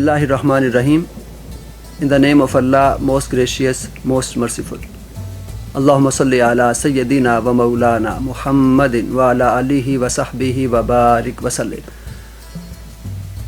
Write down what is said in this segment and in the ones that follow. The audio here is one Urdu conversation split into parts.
Bismillahirrahmanirrahim. In the name of Allah, most gracious, most merciful. Allahumma salli ala sayyidina wa maulana Muhammadin wa ala alihi wa sahbihi wa barik wa sallim.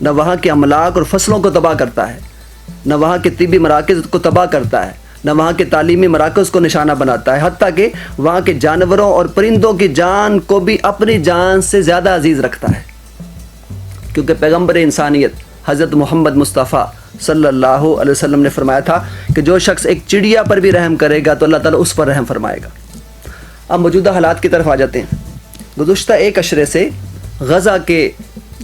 نہ وہاں کے املاک اور فصلوں کو تباہ کرتا ہے، نہ وہاں کے طبی مراکز کو تباہ کرتا ہے، نہ وہاں کے تعلیمی مراکز کو نشانہ بناتا ہے، حتیٰ کہ وہاں کے جانوروں اور پرندوں کی جان کو بھی اپنی جان سے زیادہ عزیز رکھتا ہے، کیونکہ پیغمبر انسانیت حضرت محمد مصطفیٰ صلی اللہ علیہ وسلم نے فرمایا تھا کہ جو شخص ایک چڑیا پر بھی رحم کرے گا تو اللہ تعالیٰ اس پر رحم فرمائے گا۔ اب موجودہ حالات کی طرف آ جاتے ہیں۔ گزشتہ ایک عشرے سے غزہ کے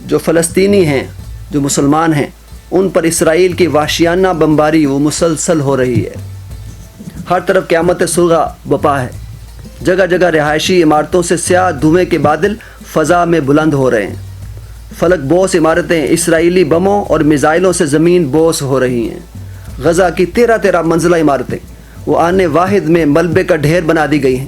جو فلسطینی ہیں، جو مسلمان ہیں، ان پر اسرائیل کی وحشیانہ بمباری وہ مسلسل ہو رہی ہے۔ ہر طرف قیامت صغریٰ بپا ہے، جگہ جگہ رہائشی عمارتوں سے سیاہ دھوئیں کے بادل فضا میں بلند ہو رہے ہیں، فلک بوس عمارتیں اسرائیلی بموں اور میزائلوں سے زمین بوس ہو رہی ہیں۔ غزہ کی 13 منزلہ عمارتیں وہ آنے واحد میں ملبے کا ڈھیر بنا دی گئی ہیں۔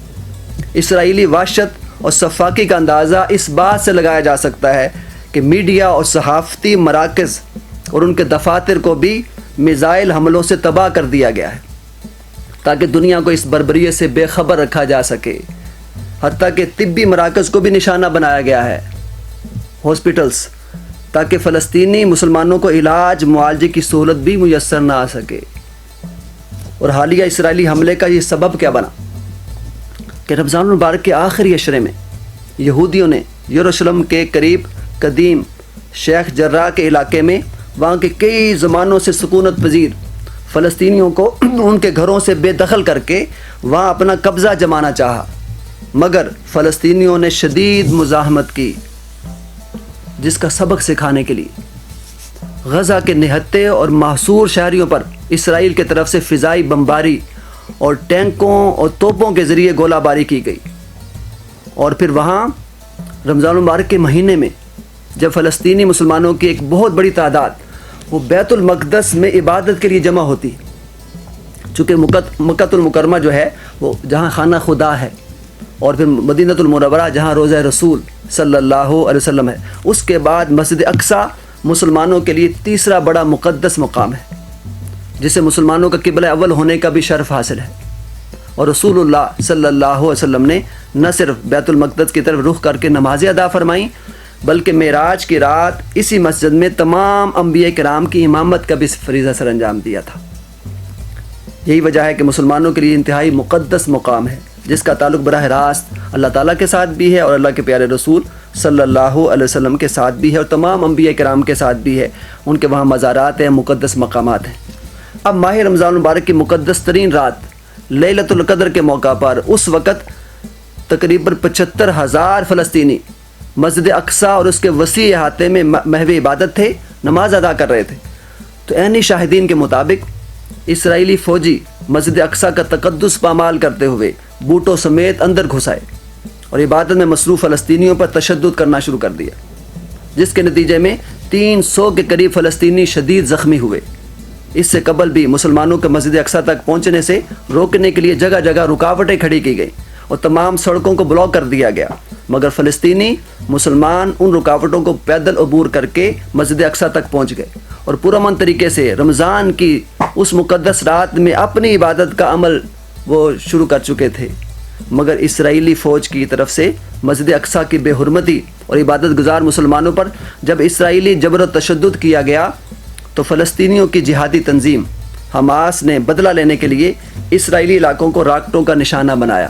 اسرائیلی وحشت اور سفاکی کا اندازہ اس بات سے لگایا جا سکتا ہے کہ میڈیا اور صحافتی مراکز اور ان کے دفاتر کو بھی میزائل حملوں سے تباہ کر دیا گیا ہے تاکہ دنیا کو اس بربریت سے بے خبر رکھا جا سکے۔ حتیٰ کہ طبی مراکز کو بھی نشانہ بنایا گیا ہے، ہاسپٹلز، تاکہ فلسطینی مسلمانوں کو علاج معالجے کی سہولت بھی میسر نہ آ سکے۔ اور حالیہ اسرائیلی حملے کا یہ سبب کیا بنا کہ رمضان المبارک کے آخری عشرے میں یہودیوں نے یروشلم کے قریب قدیم شیخ جراح کے علاقے میں وہاں کے کئی زمانوں سے سکونت پذیر فلسطینیوں کو ان کے گھروں سے بے دخل کر کے وہاں اپنا قبضہ جمانا چاہا، مگر فلسطینیوں نے شدید مزاحمت کی، جس کا سبق سکھانے کے لیے غزہ کے نہتے اور محصور شہریوں پر اسرائیل کی طرف سے فضائی بمباری اور ٹینکوں اور توپوں کے ذریعے گولہ باری کی گئی۔ اور پھر وہاں رمضان المبارک کے مہینے میں جب فلسطینی مسلمانوں کی ایک بہت بڑی تعداد وہ بیت المقدس میں عبادت کے لیے جمع ہوتی، چونکہ مکہ المکرمہ جو ہے وہ جہاں خانہ خدا ہے، اور پھر مدینہ المنورہ جہاں روضہ رسول صلی اللہ علیہ وسلم ہے، اس کے بعد مسجد اقصیٰ مسلمانوں کے لیے تیسرا بڑا مقدس مقام ہے، جسے مسلمانوں کا قبلہ اول ہونے کا بھی شرف حاصل ہے۔ اور رسول اللہ صلی اللہ علیہ وسلم نے نہ صرف بیت المقدس کی طرف رخ کر کے نمازیں ادا فرمائیں، بلکہ معراج کی رات اسی مسجد میں تمام انبیاء کرام کی امامت کا بھی فریضہ سر انجام دیا تھا۔ یہی وجہ ہے کہ مسلمانوں کے لیے انتہائی مقدس مقام ہے، جس کا تعلق براہ راست اللہ تعالیٰ کے ساتھ بھی ہے اور اللہ کے پیارے رسول صلی اللہ علیہ وسلم کے ساتھ بھی ہے، اور تمام انبیاء کرام کے ساتھ بھی ہے۔ ان کے وہاں مزارات ہیں، مقدس مقامات ہیں۔ اب ماہ رمضان المبارک کی مقدس ترین رات لیلۃ القدر کے موقع پر اس وقت تقریباً 75,000 فلسطینی مسجد اقصیٰ اور اس کے وسیع احاطے میں محو عبادت تھے، نماز ادا کر رہے تھے۔ تو عینی شاہدین کے مطابق اسرائیلی فوجی مسجد اقصیٰ کا تقدس پامال کرتے ہوئے بوٹوں سمیت اندر گھس آئے اور عبادت میں مصروف فلسطینیوں پر تشدد کرنا شروع کر دیا، جس کے نتیجے میں 300 کے قریب فلسطینی شدید زخمی ہوئے۔ اس سے قبل بھی مسلمانوں کے مسجد اقصیٰ تک پہنچنے سے روکنے کے لیے جگہ جگہ رکاوٹیں کھڑی کی گئیں اور تمام سڑکوں کو بلاک کر دیا گیا، مگر فلسطینی مسلمان ان رکاوٹوں کو پیدل عبور کر کے مسجد اقصیٰ تک پہنچ گئے اور پرامن طریقے سے رمضان کی اس مقدس رات میں اپنی عبادت کا عمل وہ شروع کر چکے تھے۔ مگر اسرائیلی فوج کی طرف سے مسجد اقصیٰ کی بے حرمتی اور عبادت گزار مسلمانوں پر جب اسرائیلی جبر و تشدد کیا گیا تو فلسطینیوں کی جہادی تنظیم حماس نے بدلہ لینے کے لیے اسرائیلی علاقوں کو راکٹوں کا نشانہ بنایا،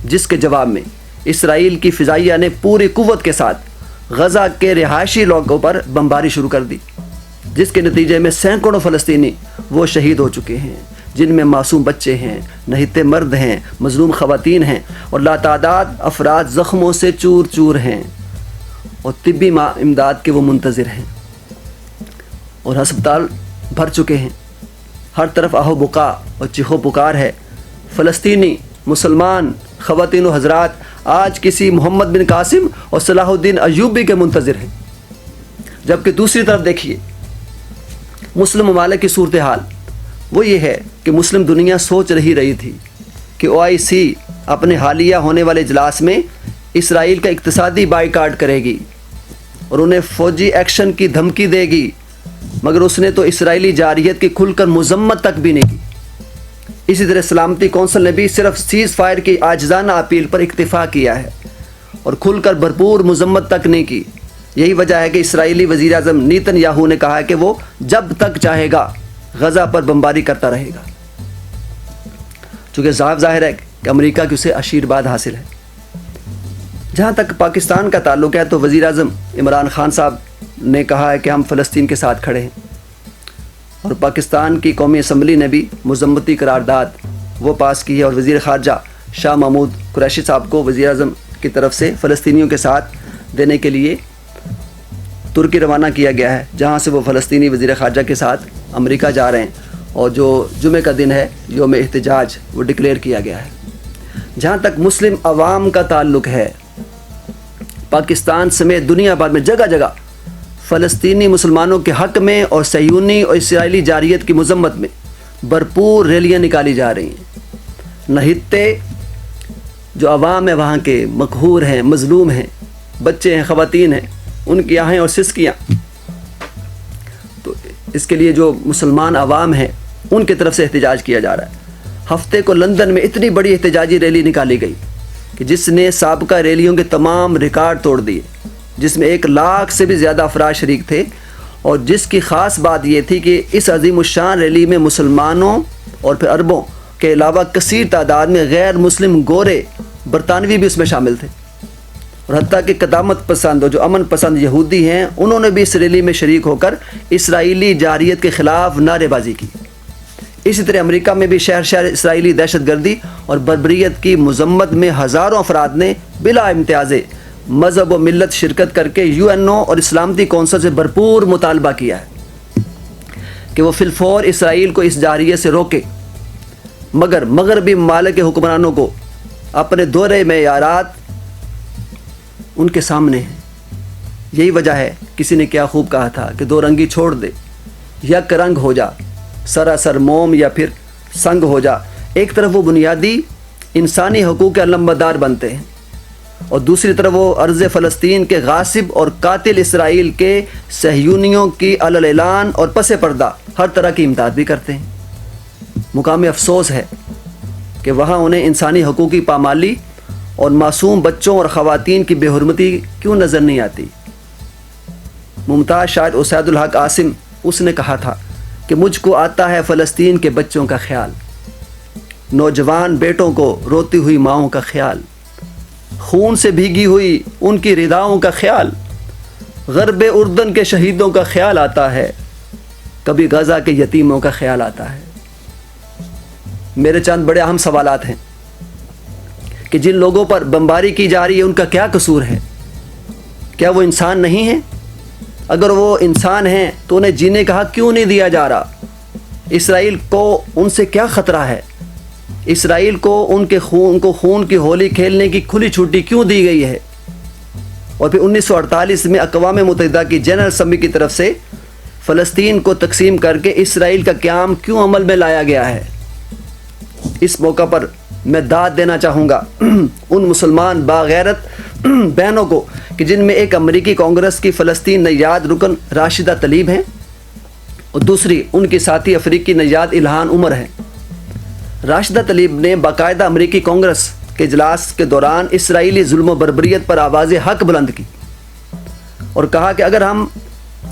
جس کے جواب میں اسرائیل کی فضائیہ نے پوری قوت کے ساتھ غزہ کے رہائشی علاقوں پر بمباری شروع کر دی، جس کے نتیجے میں سینکڑوں فلسطینی وہ شہید ہو چکے ہیں، جن میں معصوم بچے ہیں، نہتے مرد ہیں، مظلوم خواتین ہیں، اور لاتعداد افراد زخموں سے چور چور ہیں اور طبی امداد کے وہ منتظر ہیں، اور ہسپتال بھر چکے ہیں۔ ہر طرف آہو بکا اور چیخو پکار ہے۔ فلسطینی مسلمان خواتین و حضرات آج کسی محمد بن قاسم اور صلاح الدین ایوبی کے منتظر ہیں، جبکہ دوسری طرف دیکھیے مسلم ممالک کی صورتحال وہ یہ ہے کہ مسلم دنیا سوچ رہی تھی کہ OIC اپنے حالیہ ہونے والے اجلاس میں اسرائیل کا اقتصادی بائیکاٹ کرے گی اور انہیں فوجی ایکشن کی دھمکی دے گی، مگر اس نے تو اسرائیلی جارحیت کی کھل کر مذمت تک بھی نہیں کی۔ اسی طرح سلامتی کونسل نے بھی صرف سیز فائر کی عاجزانہ اپیل پر اکتفا کیا ہے اور کھل کر بھرپور مذمت تک نہیں کی، یہی وجہ ہے کہ اسرائیلی وزیر اعظم نیتن یاہو نے کہا ہے کہ وہ جب تک چاہے گا غزہ پر بمباری کرتا رہے گا، چونکہ صاف ظاہر ہے کہ امریکہ کی اسے آشیرواد حاصل ہے۔ جہاں تک پاکستان کا تعلق ہے تو وزیر اعظم عمران خان صاحب نے کہا ہے کہ ہم فلسطین کے ساتھ کھڑے ہیں، اور پاکستان کی قومی اسمبلی نے بھی مذمتی قرارداد وہ پاس کی ہے، اور وزیر خارجہ شاہ محمود قریشی صاحب کو وزیر اعظم کی طرف سے فلسطینیوں کے ساتھ دینے کے لیے ترکی روانہ کیا گیا ہے، جہاں سے وہ فلسطینی وزیر خارجہ کے ساتھ امریکہ جا رہے ہیں، اور جو جمعہ کا دن ہے یوم احتجاج وہ ڈکلیئر کیا گیا ہے۔ جہاں تک مسلم عوام کا تعلق ہے، پاکستان سمیت دنیا بھر میں جگہ جگہ فلسطینی مسلمانوں کے حق میں اور صہیونی اور اسرائیلی جارحیت کی مذمت میں بھرپور ریلیاں نکالی جا رہی ہیں۔ نہتے جو عوام ہے وہاں کے مقہور ہیں، مظلوم ہیں، بچے ہیں، خواتین ہیں، ان کی آہیں اور سسکیاں، تو اس کے لیے جو مسلمان عوام ہیں ان کی طرف سے احتجاج کیا جا رہا ہے۔ ہفتے کو لندن میں اتنی بڑی احتجاجی ریلی نکالی گئی کہ جس نے سابقہ ریلیوں کے تمام ریکارڈ توڑ دیے، جس میں 1 لاکھ سے بھی زیادہ افراد شریک تھے، اور جس کی خاص بات یہ تھی کہ اس عظیم الشان ریلی میں مسلمانوں اور پھر عربوں کے علاوہ کثیر تعداد میں غیر مسلم گورے برطانوی بھی اس میں شامل تھے، اور حتیٰ کہ قدامت پسند اور جو امن پسند یہودی ہیں انہوں نے بھی اس ریلی میں شریک ہو کر اسرائیلی جارحیت کے خلاف نعرے بازی کی۔ اسی طرح امریکہ میں بھی شہر شہر اسرائیلی دہشت گردی اور بربریت کی مذمت میں ہزاروں افراد نے بلا امتیاز مذہب و ملت شرکت کر کے UNO اور اسلامتی کونسل سے بھرپور مطالبہ کیا ہے کہ وہ فی الفور اسرائیل کو اس جارحیت سے روکے، مگر مغربی ممالک کے حکمرانوں کو اپنے دورے معیارات ان کے سامنے ہیں۔ یہی وجہ ہے کسی نے کیا خوب کہا تھا کہ 2 رنگی چھوڑ دے، یک رنگ ہو جا، سراسر موم یا پھر سنگ ہو جا۔ ایک طرف وہ بنیادی انسانی حقوق کے علمبردار بنتے ہیں، اور دوسری طرف وہ ارض فلسطین کے غاصب اور قاتل اسرائیل کے صہیونیوں کی علل اعلان اور پس پردہ ہر طرح کی امداد بھی کرتے ہیں۔ مقام افسوس ہے کہ وہاں انہیں انسانی حقوق کی پامالی اور معصوم بچوں اور خواتین کی بے حرمتی کیوں نظر نہیں آتی۔ ممتاز شاعر اسید الحق عاصم اس نے کہا تھا کہ مجھ کو آتا ہے فلسطین کے بچوں کا خیال، نوجوان بیٹوں کو روتی ہوئی ماؤں کا خیال، خون سے بھیگی ہوئی ان کی رداؤں کا خیال، غرب اردن کے شہیدوں کا خیال آتا ہے، کبھی غزہ کے یتیموں کا خیال آتا ہے۔ میرے چند بڑے اہم سوالات ہیں کہ جن لوگوں پر بمباری کی جا رہی ہے ان کا کیا قصور ہے؟ کیا وہ انسان نہیں ہیں؟ اگر وہ انسان ہیں تو انہیں جینے کا حق کیوں نہیں دیا جا رہا؟ اسرائیل کو ان سے کیا خطرہ ہے؟ اسرائیل کو ان کے خون کی ہولی کھیلنے کی کھلی چھٹی کیوں دی گئی ہے؟ اور پھر 1948 میں اقوام متحدہ کی جنرل اسمبلی کی طرف سے فلسطین کو تقسیم کر کے اسرائیل کا قیام کیوں عمل میں لایا گیا ہے؟ اس موقع پر میں داد دینا چاہوں گا ان مسلمان باغیرت بہنوں کو کہ جن میں ایک امریکی کانگریس کی فلسطین نژاد رکن راشدہ طلیب ہیں، اور دوسری ان کی ساتھی افریقی نژاد الہان عمر ہیں۔ راشدہ طلیب نے باقاعدہ امریکی کانگریس کے اجلاس کے دوران اسرائیلی ظلم و بربریت پر آواز حق بلند کی، اور کہا کہ اگر ہم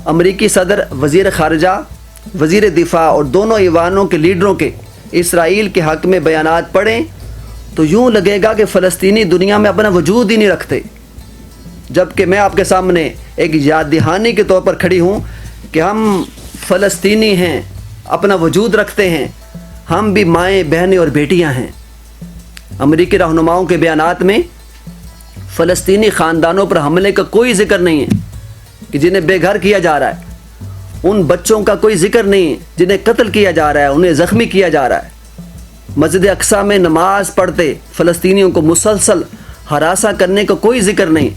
امریکی صدر، وزیر خارجہ، وزیر دفاع اور دونوں ایوانوں کے لیڈروں کے اسرائیل کے حق میں بیانات پڑھیں تو یوں لگے گا کہ فلسطینی دنیا میں اپنا وجود ہی نہیں رکھتے، جبکہ میں آپ کے سامنے ایک یاد دہانی کے طور پر کھڑی ہوں کہ ہم فلسطینی ہیں، اپنا وجود رکھتے ہیں، ہم بھی مائیں، بہنیں اور بیٹیاں ہیں۔ امریکی رہنماؤں کے بیانات میں فلسطینی خاندانوں پر حملے کا کوئی ذکر نہیں ہے کہ جنہیں بے گھر کیا جا رہا ہے، ان بچوں کا کوئی ذکر نہیں جنہیں قتل کیا جا رہا ہے، انہیں زخمی کیا جا رہا ہے۔ مسجد اقصیٰ میں نماز پڑھتے فلسطینیوں کو مسلسل ہراساں کرنے کا کوئی ذکر نہیں۔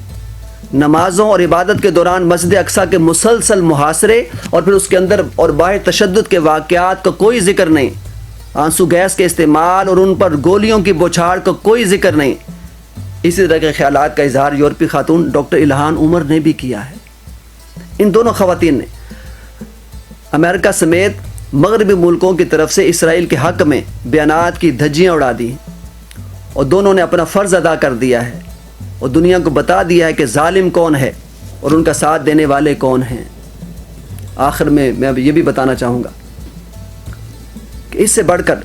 نمازوں اور عبادت کے دوران مسجد اقصیٰ کے مسلسل محاصرے اور پھر اس کے اندر اور باہر تشدد کے واقعات کا کوئی ذکر نہیں۔ آنسو گیس کے استعمال اور ان پر گولیوں کی بوچھاڑ کا کوئی ذکر نہیں۔ اسی طرح کے خیالات کا اظہار یورپی خاتون ڈاکٹر الہان عمر نے بھی کیا ہے۔ ان دونوں خواتین نے امریکہ سمیت مغربی ملکوں کی طرف سے اسرائیل کے حق میں بیانات کی دھجیاں اڑا دی، اور دونوں نے اپنا فرض ادا کر دیا ہے اور دنیا کو بتا دیا ہے کہ ظالم کون ہے اور ان کا ساتھ دینے والے کون ہیں۔ آخر میں اب یہ بھی بتانا چاہوں گا کہ اس سے بڑھ کر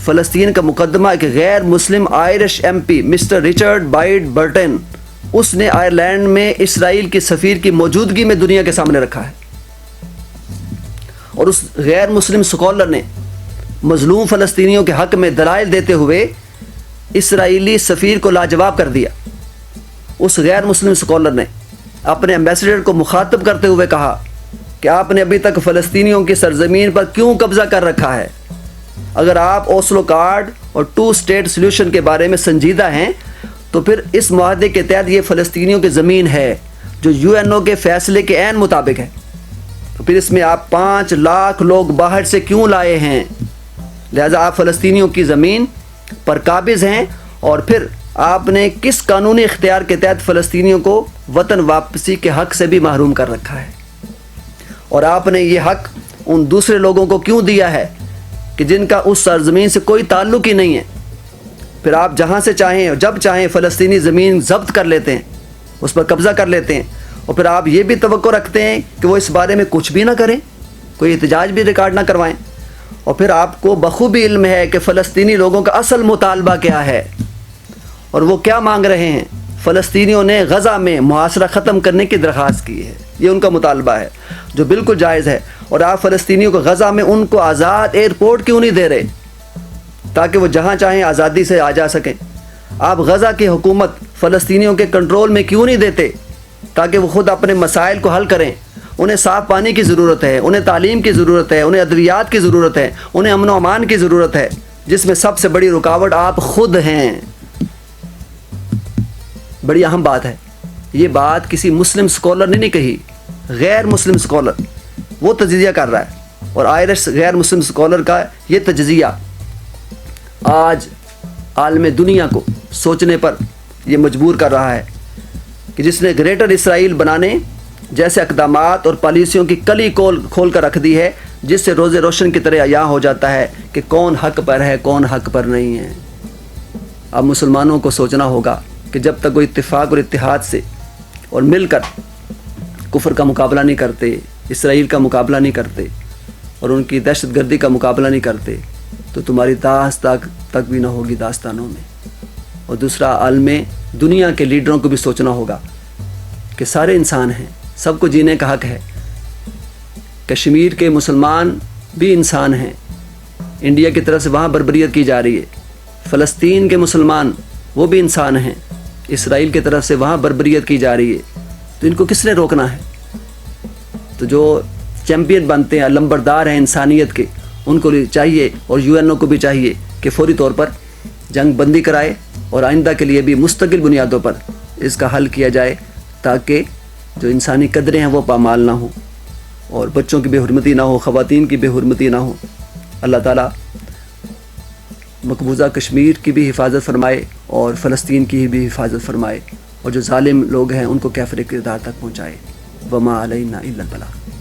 فلسطین کا مقدمہ ایک غیر مسلم Irish M P mister Richard Byde Burton, اس نے آئرلینڈ میں اسرائیل کے سفیر کی موجودگی میں دنیا کے سامنے رکھا ہے، اور اس غیر مسلم اسکالر نے مظلوم فلسطینیوں کے حق میں دلائل دیتے ہوئے اسرائیلی سفیر کو لاجواب کر دیا۔ اس غیر مسلم اسکالر نے اپنے ایمبیسڈر کو مخاطب کرتے ہوئے کہا کہ آپ نے ابھی تک فلسطینیوں کی سرزمین پر کیوں قبضہ کر رکھا ہے؟ اگر آپ اوسلو کارڈ اور 2 اسٹیٹ سلیوشن کے بارے میں سنجیدہ ہیں تو پھر اس معاہدے کے تحت یہ فلسطینیوں کی زمین ہے جو UN کے فیصلے کے عین مطابق ہے، تو پھر اس میں آپ 5 لاکھ لوگ باہر سے کیوں لائے ہیں؟ لہذا آپ فلسطینیوں کی زمین پر قابض ہیں، اور پھر آپ نے کس قانونی اختیار کے تحت فلسطینیوں کو وطن واپسی کے حق سے بھی محروم کر رکھا ہے؟ اور آپ نے یہ حق ان دوسرے لوگوں کو کیوں دیا ہے کہ جن کا اس سرزمین سے کوئی تعلق ہی نہیں ہے؟ پھر آپ جہاں سے چاہیں اور جب چاہیں فلسطینی زمین ضبط کر لیتے ہیں، اس پر قبضہ کر لیتے ہیں، اور پھر آپ یہ بھی توقع رکھتے ہیں کہ وہ اس بارے میں کچھ بھی نہ کریں، کوئی احتجاج بھی ریکارڈ نہ کروائیں، اور پھر آپ کو بخوبی علم ہے کہ فلسطینی لوگوں کا اصل مطالبہ کیا ہے اور وہ کیا مانگ رہے ہیں۔ فلسطینیوں نے غزہ میں محاصرہ ختم کرنے کی درخواست کی ہے، یہ ان کا مطالبہ ہے جو بالکل جائز ہے، اور آپ فلسطینیوں کو غزہ میں ان کو آزاد ایئرپورٹ کیوں نہیں دے رہے تاکہ وہ جہاں چاہیں آزادی سے آ جا سکیں؟ آپ غزہ کی حکومت فلسطینیوں کے کنٹرول میں کیوں نہیں دیتے تاکہ وہ خود اپنے مسائل کو حل کریں؟ انہیں صاف پانی کی ضرورت ہے، انہیں تعلیم کی ضرورت ہے، انہیں ادویات کی ضرورت ہے، انہیں امن و امان کی ضرورت ہے، جس میں سب سے بڑی رکاوٹ آپ خود ہیں۔ بڑی اہم بات ہے، یہ بات کسی مسلم اسکالر نے نہیں کہی، غیر مسلم اسکالر وہ تجزیہ کر رہا ہے، اور آئرش غیر مسلم اسکالر کا یہ تجزیہ آج عالم دنیا کو سوچنے پر یہ مجبور کر رہا ہے کہ جس نے گریٹر اسرائیل بنانے جیسے اقدامات اور پالیسیوں کی کلی کھول کر رکھ دی ہے، جس سے روز روشن کی طرح عیاں ہو جاتا ہے کہ کون حق پر ہے کون حق پر نہیں ہے۔ اب مسلمانوں کو سوچنا ہوگا کہ جب تک وہ اتفاق اور اتحاد سے اور مل کر کفر کا مقابلہ نہیں کرتے، اسرائیل کا مقابلہ نہیں کرتے اور ان کی دہشت گردی کا مقابلہ نہیں کرتے، تو تمہاری داستان تک بھی نہ ہوگی داستانوں میں۔ اور دوسرا، عالم دنیا کے لیڈروں کو بھی سوچنا ہوگا کہ سارے انسان ہیں، سب کو جینے کا حق ہے۔ کشمیر کے مسلمان بھی انسان ہیں، انڈیا کی طرف سے وہاں بربریت کی جا رہی ہے۔ فلسطین کے مسلمان وہ بھی انسان ہیں، اسرائیل کی طرف سے وہاں بربریت کی جا رہی ہے، تو ان کو کس نے روکنا ہے؟ تو جو چیمپئن بنتے ہیں، لمبردار ہیں انسانیت کے، ان کو چاہیے اور UN کو بھی چاہیے کہ فوری طور پر جنگ بندی کرائے اور آئندہ کے لیے بھی مستقل بنیادوں پر اس کا حل کیا جائے، تاکہ جو انسانی قدریں ہیں وہ پامال نہ ہوں اور بچوں کی بے حرمتی نہ ہو، خواتین کی بے حرمتی نہ ہو۔ اللہ تعالیٰ مقبوضہ کشمیر کی بھی حفاظت فرمائے اور فلسطین کی بھی حفاظت فرمائے، اور جو ظالم لوگ ہیں ان کو کیفر کردار تک پہنچائے۔ وما علینا الا البلاغ۔